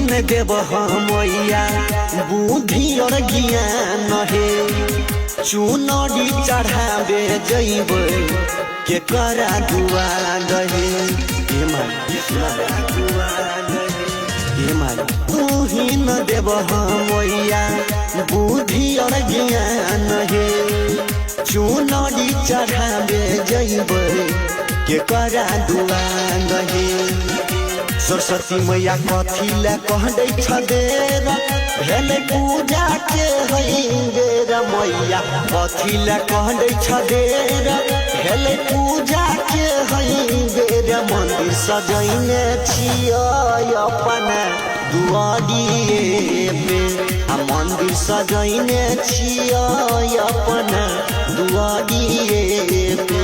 न देव मैया बुद्धि और ज्ञान हे चुनरी चढ़ावे जैब के करा दुआर हे तू ही न देव मैया बुद्धि और ज्ञान हे चुनरी चढ़ावे जैब के करा दुआर हे सरस्वती मैया कथिला कहै छ देर भेले पूजा के बेर मैया कथिला कहै छ देर भेले पूजा के बेर मंदिर सजैने छियै अपना दुआरिए पे मंदिर सजैने छियै अपना दुआरिए पे।